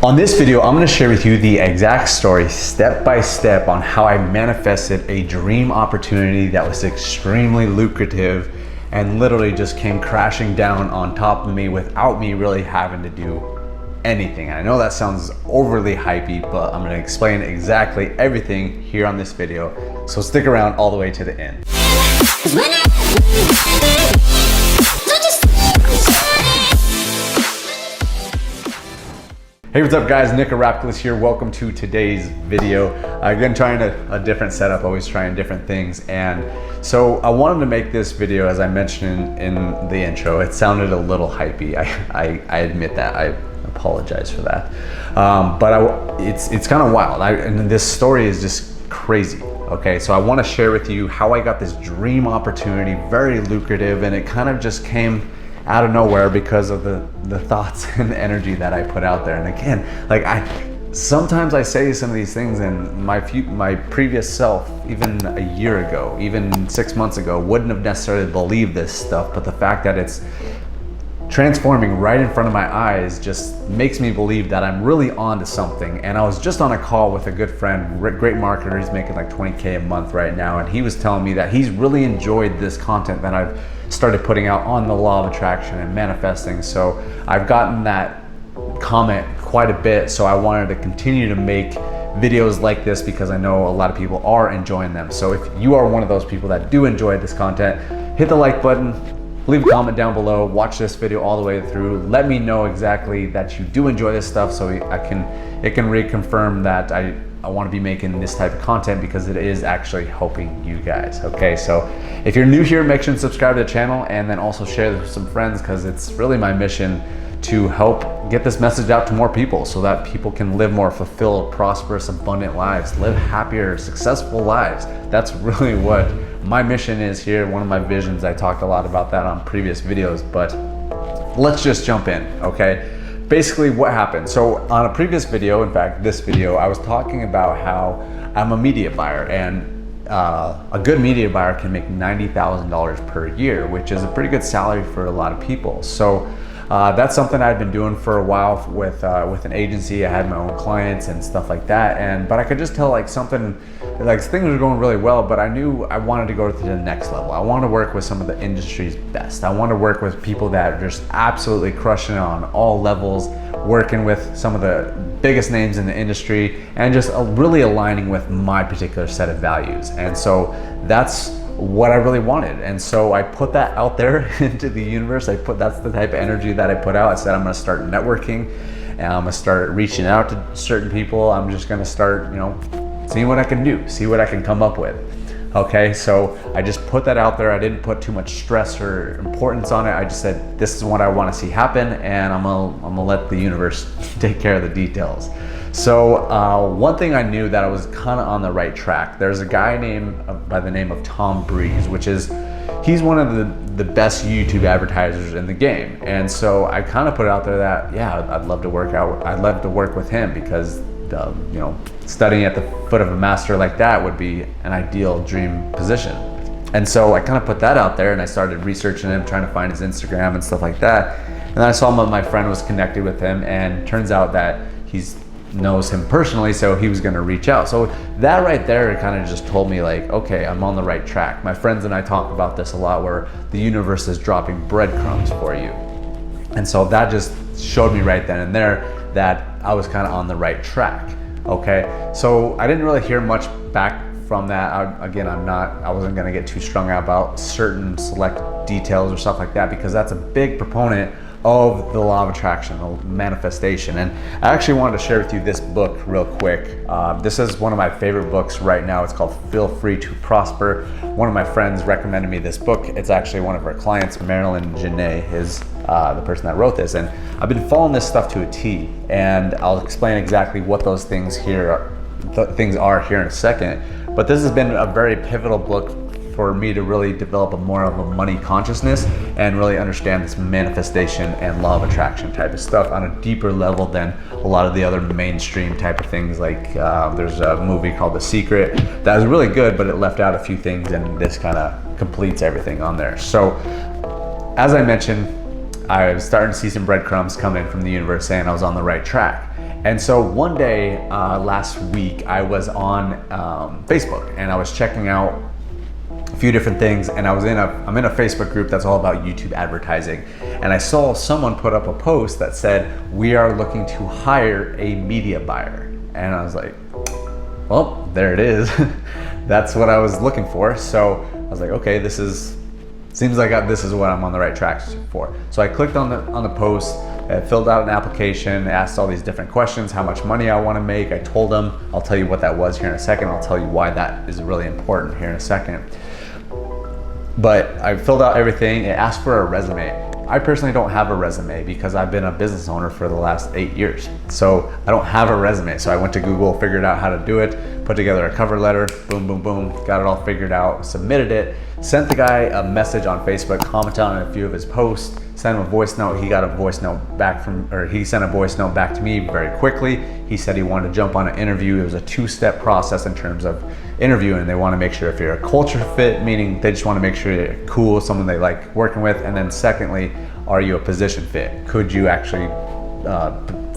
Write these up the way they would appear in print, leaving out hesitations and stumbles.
On this video, I'm gonna share with you the exact story, step by step, on how I manifested a dream opportunity that was extremely lucrative and literally just came crashing down on top of me without me really having to do anything. And I know that sounds overly hypey, but I'm gonna explain exactly everything here on this video. So stick around all the way to the end. Hey, what's up guys? Nick Rapkless here. Welcome to today's video. I've been trying a different setup, always trying different things. And so I wanted to make this video, as I mentioned in the intro. It sounded a little hypey. I admit that. I apologize for that. But it's kind of wild. And this story is just crazy. Okay, so I want to share with you how I got this dream opportunity, very lucrative, and it kind of just came out of nowhere because of the thoughts and the energy that I put out there. And again, like sometimes I say some of these things, and my previous self, even a year ago, even 6 months ago, wouldn't have necessarily believed this stuff. But the fact that it's transforming right in front of my eyes just makes me believe that I'm really on to something. And I was just on a call with a good friend, great marketer. He's making like 20K a month right now, and he was telling me that he's really enjoyed this content that I've started putting out on the law of attraction and manifesting. So I've gotten that comment quite a bit, so I wanted to continue to make videos like this because I know a lot of people are enjoying them. So if you are one of those people that do enjoy this content, hit the like button, leave a comment down below, watch this video all the way through. Let me know exactly that you do enjoy this stuff, so it can reconfirm that I want to be making this type of content because it is actually helping you guys. Okay, so if you're new here, make sure to subscribe to the channel and then also share this with some friends, because it's really my mission to help get this message out to more people so that people can live more fulfilled, prosperous, abundant lives, live happier, successful lives. That's really what my mission is here. One of my visions. I talked a lot about that on previous videos, but let's just jump in, okay? Basically what happened. So on a previous video, in fact, this video, I was talking about how I'm a media buyer, and a good media buyer can make $90,000 per year, which is a pretty good salary for a lot of people. So that's something I'd been doing for a while with an agency. I had my own clients and stuff like that, but I could just tell things were going really well, but I knew I wanted to go to the next level. I want to work with some of the industry's best. I want to work with people that are just absolutely crushing it on all levels, working with some of the biggest names in the industry, and just really aligning with my particular set of values. And so that's what I really wanted. And so I put that out there into the universe. That's the type of energy that I put out. I said, I'm gonna start networking, and I'm gonna start reaching out to certain people. I'm just gonna start, seeing what I can do, see what I can come up with. Okay, so I just put that out there. I didn't put too much stress or importance on it. I just said, this is what I wanna see happen, and I'm gonna let the universe take care of the details. So one thing I knew that I was kind of on the right track. There's a guy by the name of Tom Breeze, he's one of the best YouTube advertisers in the game. And so I kind of put it out there that, yeah, I'd love to work with him, because studying at the foot of a master like that would be an ideal dream position. And so I kind of put that out there, and I started researching him, trying to find his Instagram and stuff like that. And then I saw my friend was connected with him, and turns out that he's knows him personally, so he was going to reach out. So that right there kind of just told me, like, okay, I'm on the right track. My friends and I talk about this a lot, where the universe is dropping breadcrumbs for you. And so that just showed me right then and there that I was kind of on the right track. Okay, so I didn't really hear much back from that. I wasn't going to get too strung out about certain select details or stuff like that, because that's a big proponent of the law of attraction, the manifestation. And I actually wanted to share with you this book real quick. This is one of my favorite books right now. It's called Feel Free to Prosper. One of my friends recommended me this book. It's actually one of her clients, Marilyn Janae, is the person that wrote this. And I've been following this stuff to a T, and I'll explain exactly what those things are here in a second. But this has been a very pivotal book for me to really develop more of a money consciousness and really understand this manifestation and law of attraction type of stuff on a deeper level than a lot of the other mainstream type of things. Like there's a movie called The Secret that was really good, but it left out a few things, and this kind of completes everything on there. So as I mentioned, I was starting to see some breadcrumbs come in from the universe saying I was on the right track. And so one day last week, I was on Facebook and I was checking out a few different things, and I'm in a Facebook group that's all about YouTube advertising, and I saw someone put up a post that said, "We are looking to hire a media buyer." And I was like, well, there it is. That's what I was looking for. So I was like, okay, seems like this is what I'm on the right track for. So I clicked on the post, filled out an application, asked all these different questions, how much money I want to make. I told them, I'll tell you what that was here in a second. I'll tell you why that is really important here in a second. But I filled out everything. It asked for a resume. I personally don't have a resume because I've been a business owner for the last 8 years. So I don't have a resume. So I went to Google, figured out how to do it, put together a cover letter, boom, boom, boom, got it all figured out, submitted it, sent the guy a message on Facebook, commented on a few of his posts, sent him a voice note. He got a voice note back he sent a voice note back to me very quickly. He said he wanted to jump on an interview. It was a 2-step process in terms of interviewing. They want to make sure if you're a culture fit, meaning they just want to make sure you're cool, someone they like working with. And then secondly, are you a position fit? Could you actually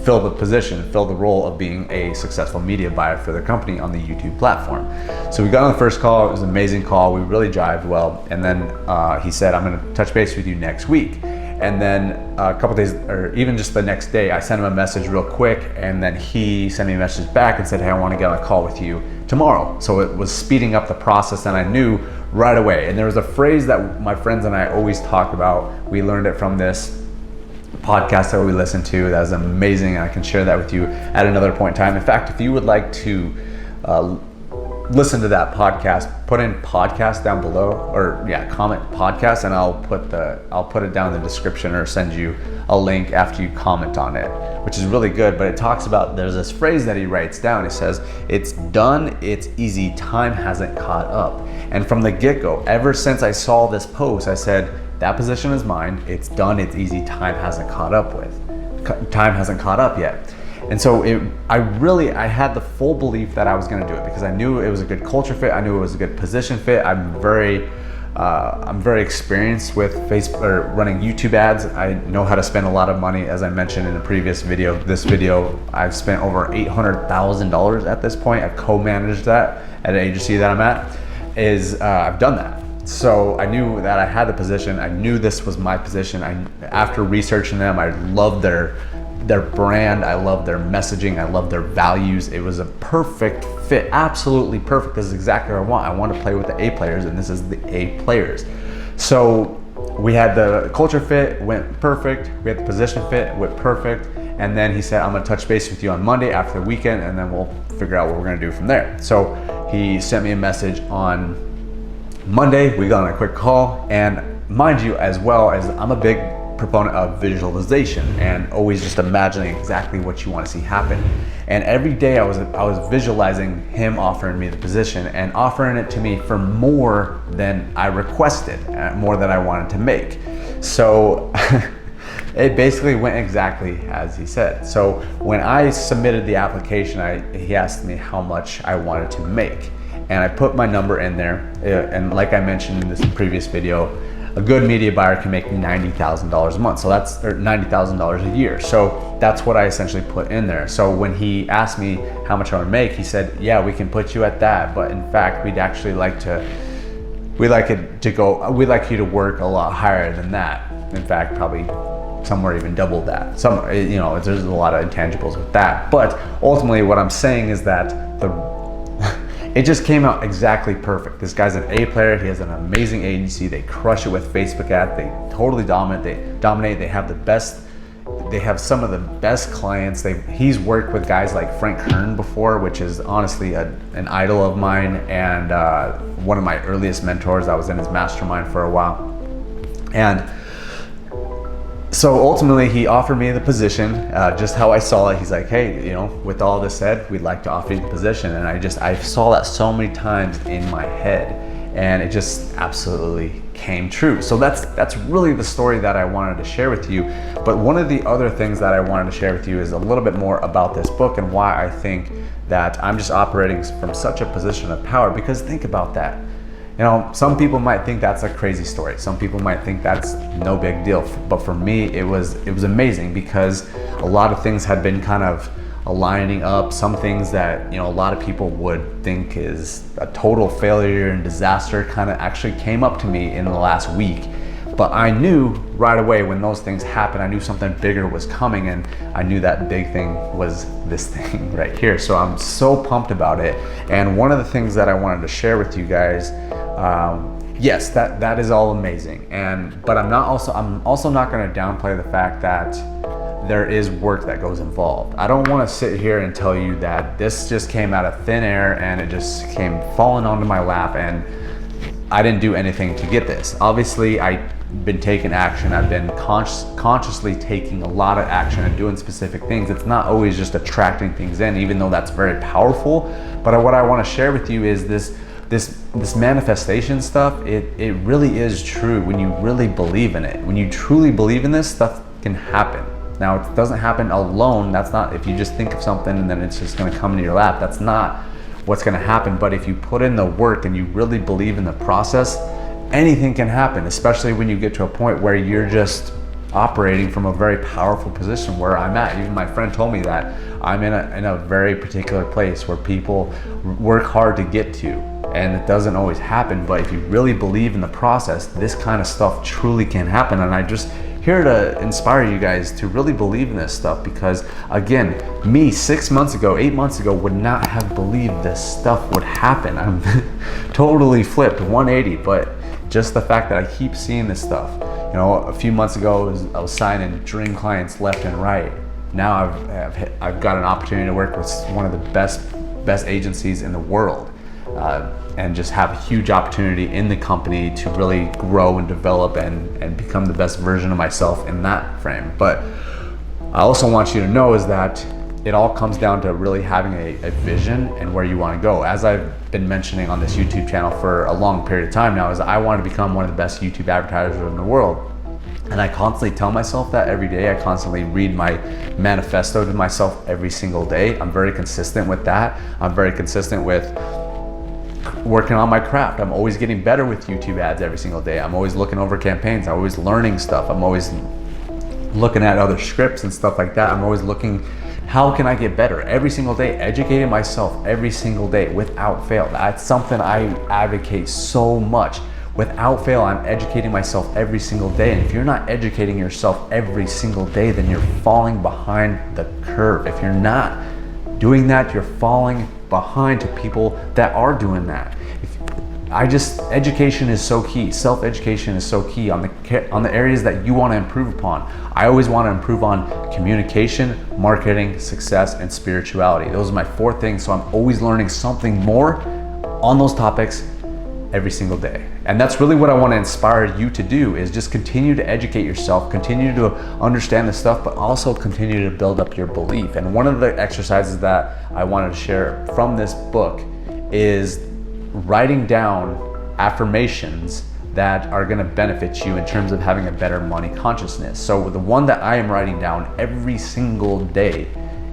fill the position, fill the role of being a successful media buyer for the company on the YouTube platform? So we got on the first call. It was an amazing call. We really jived well. And then he said, I'm going to touch base with you next week. And then a couple days, or even just the next day, I sent him a message real quick, and then he sent me a message back and said, hey, I want to get on a call with you tomorrow. So it was speeding up the process, and I knew right away. And there was a phrase that my friends and I always talk about. We learned it from this podcast that we listened to. That was amazing, and I can share that with you at another point in time. In fact, if you would like to listen to that podcast, put in podcast down below, or comment podcast, and I'll put it down in the description or send you a link after you comment on it, which is really good. But it talks about, there's this phrase that he writes down. He says, it's done, it's easy, time hasn't caught up. And from the get-go, ever since I saw this post, I said, that position is mine, it's done, it's easy, time hasn't caught up yet. And so I had the full belief that I was going to do it because I knew it was a good culture fit. I knew it was a good position fit. I'm very experienced with Facebook or running YouTube ads. I know how to spend a lot of money, as I mentioned in a previous video. This video, I've spent over $800,000 at this point. I've co-managed that at an agency that I'm at. I've done that. So I knew that I had the position. I knew this was my position. After researching them, I loved their brand, I love their messaging, I love their values. It was a perfect fit, absolutely perfect. This is exactly what I want. I want to play with the A players, and this is the A players. So we had the culture fit, went perfect. We had the position fit, went perfect. And then he said, I'm gonna touch base with you on Monday after the weekend, and then we'll figure out what we're gonna do from there. So he sent me a message on Monday. We got on a quick call, and mind you, as well as I'm a big proponent of visualization and always just imagining exactly what you want to see happen. And every day I was visualizing him offering me the position and offering it to me for more than I requested, more than I wanted to make. So it basically went exactly as he said. So when I submitted the application, he asked me how much I wanted to make, and I put my number in there. And like I mentioned in this previous video, a good media buyer can make $90,000 a month. So that's $90,000 a year. So that's what I essentially put in there. So when he asked me how much I would make, he said, yeah, we can put you at that. But in fact, we'd like you to work a lot higher than that. In fact, probably somewhere even double that. There's a lot of intangibles with that. But ultimately what I'm saying is that it just came out exactly perfect. This guy's an A player. He has an amazing agency. They crush it with Facebook ads. They totally dominate. They have some of the best clients. He's worked with guys like Frank Kern before, which is honestly an idol of mine, and one of my earliest mentors. I was in his mastermind for a while. And so ultimately he offered me the position, just how I saw it. He's like, hey, with all this said, we'd like to offer you the position. And I saw that so many times in my head, and it just absolutely came true. So that's really the story that I wanted to share with you. But one of the other things that I wanted to share with you is a little bit more about this book and why I think that I'm just operating from such a position of power. Because think about that. Some people might think that's a crazy story. Some people might think that's no big deal. But for me, it was amazing, because a lot of things had been kind of aligning up, some things that, you know, a lot of people would think is a total failure and disaster kind of actually came up to me in the last week. But I knew right away when those things happened, I knew something bigger was coming, and I knew that big thing was this thing right here. So I'm so pumped about it. And one of the things that I wanted to share with you guys, yes, that is all amazing. But I'm also not going to downplay the fact that there is work that goes involved. I don't want to sit here and tell you that this just came out of thin air and it just came falling onto my lap and I didn't do anything to get this. Obviously, I've been taking action. I've been consciously taking a lot of action and doing specific things. It's not always just attracting things in, even though that's very powerful. But what I want to share with you is this manifestation stuff. It really is true when you really believe in it. When you truly believe in this, stuff can happen. Now, it doesn't happen alone. That's not, if you just think of something and then it's just going to come into your lap, that's not what's going to happen. But if you put in the work and you really believe in the process, anything can happen, especially when you get to a point where you're just operating from a very powerful position where I'm at. Even my friend told me that I'm in a very particular place where people work hard to get to, and it doesn't always happen. But if you really believe in the process, this kind of stuff truly can happen. And I just here to inspire you guys to really believe in this stuff, because again, me 6 months ago, 8 months ago would not have believed this stuff would happen. I'm totally flipped 180, but just the fact that I keep seeing this stuff. You know, a few months ago I was signing dream clients left and right. Now I've got an opportunity to work with one of the best agencies in the world, and just have a huge opportunity in the company to really grow and develop and become the best version of myself in that frame. But I also want you to know is that it all comes down to really having a vision and where you want to go. As I've been mentioning on this YouTube channel for a long period of time now, is I want to become one of the best YouTube advertisers in the world. And I constantly tell myself that every day. I constantly read my manifesto to myself every single day. I'm very consistent with that. I'm very consistent with working on my craft. I'm always getting better with YouTube ads every single day. I'm always looking over campaigns. I'm always learning stuff. I'm always looking at other scripts and stuff like that. I'm always looking, how can I get better every single day? Educating myself every single day without fail. That's something I advocate so much. Without fail, I'm educating myself every single day. And if you're not educating yourself every single day, then you're falling behind the curve. If you're not doing that, you're falling behind to people that are doing that. Education is so key. Self-education is so key on the areas that you want to improve upon. I always want to improve on communication, marketing, success, and spirituality. Those are my 4 things. So I'm always learning something more on those topics every single day. And that's really what I want to inspire you to do, is just continue to educate yourself, continue to understand this stuff, but also continue to build up your belief. And one of the exercises that I wanted to share from this book is writing down affirmations that are going to benefit you in terms of having a better money consciousness. So the one that I am writing down every single day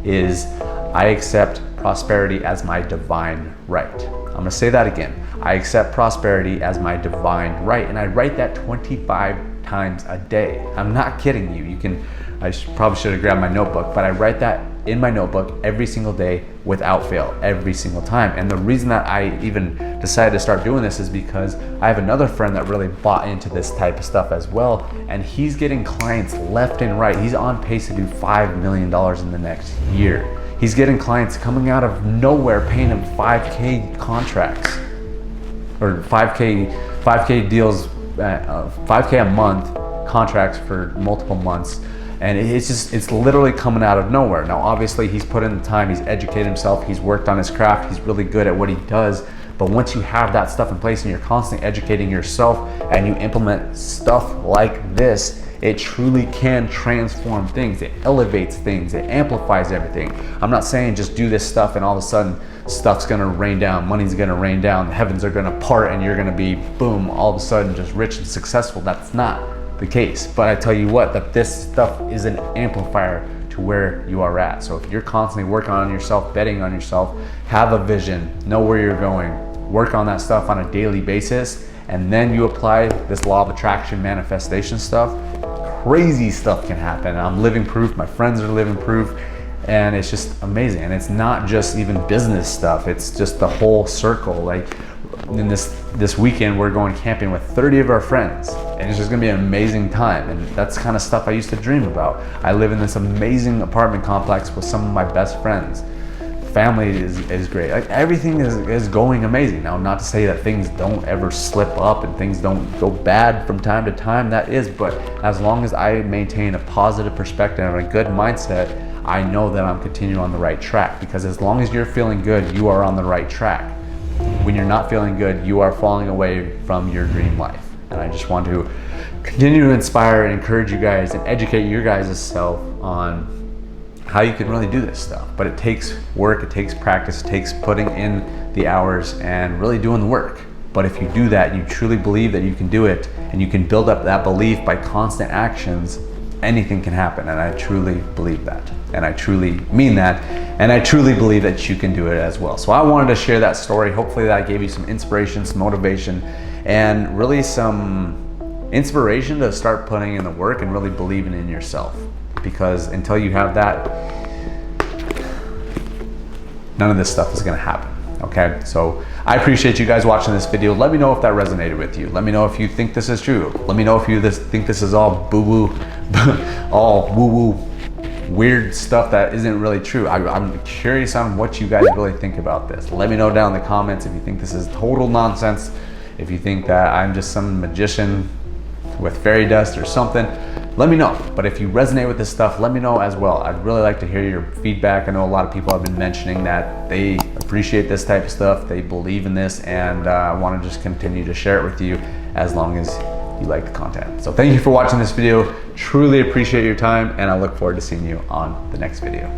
is, I accept prosperity as my divine right. I'm going to say that again. I accept prosperity as my divine right. And I write that 25 times a day. I'm not kidding you. Probably should have grabbed my notebook, but I write that in my notebook every single day without fail, every single time. And the reason that I even decided to start doing this is because I have another friend that really bought into this type of stuff as well. And he's getting clients left and right. He's on pace to do $5 million in the next year. He's getting clients coming out of nowhere paying him 5K contracts, or 5K deals, 5K a month contracts for multiple months. And it's literally coming out of nowhere. Now, obviously he's put in the time, he's educated himself, he's worked on his craft, he's really good at what he does. But once you have that stuff in place and you're constantly educating yourself and you implement stuff like this, it truly can transform things. It elevates things, it amplifies everything. I'm not saying just do this stuff and all of a sudden stuff's gonna rain down, money's gonna rain down, the heavens are gonna part and you're gonna be, boom, all of a sudden just rich and successful. That's not the case. But I tell you what, that this stuff is an amplifier to where you are at. So if you're constantly working on yourself, betting on yourself, have a vision, know where you're going, work on that stuff on a daily basis, and then you apply this law of attraction manifestation stuff, crazy stuff can happen. I'm living proof, my friends are living proof, And it's just amazing. And it's not just even business stuff, it's just the whole circle. Like in this weekend, we're going camping with 30 of our friends, and it's just gonna be an amazing time. And that's kind of stuff I used to dream about. I live in this amazing apartment complex with some of my best friends. Family is great. Like everything is going amazing. Now, not to say that things don't ever slip up and things don't go bad from time to time, that is, but as long as I maintain a positive perspective and a good mindset, I know that I'm continuing on the right track, because as long as you're feeling good, you are on the right track. When you're not feeling good, you are falling away from your dream life. And I just want to continue to inspire and encourage you guys and educate your guys' self on how you can really do this stuff. But it takes work, it takes practice, it takes putting in the hours and really doing the work. But if you do that and you truly believe that you can do it, and you can build up that belief by constant actions, anything can happen. And I truly believe that. And I truly mean that. And I truly believe that you can do it as well. So I wanted to share that story. Hopefully that gave you some inspiration, some motivation, and really some inspiration to start putting in the work and really believing in yourself. Because until you have that, none of this stuff is gonna happen, okay? So I appreciate you guys watching this video. Let me know if that resonated with you. Let me know if you think this is true. Let me know if you think this is all boo-boo, all woo-woo, weird stuff that isn't really true. I'm curious on what you guys really think about this. Let me know down in the comments if you think this is total nonsense, if you think that I'm just some magician with fairy dust or something. Let me know. But if you resonate with this stuff, let me know as well. I'd really like to hear your feedback. I know a lot of people have been mentioning that they appreciate this type of stuff, they believe in this, and I want to just continue to share it with you as long as you like the content. So thank you for watching this video. Truly appreciate your time, and I look forward to seeing you on the next video.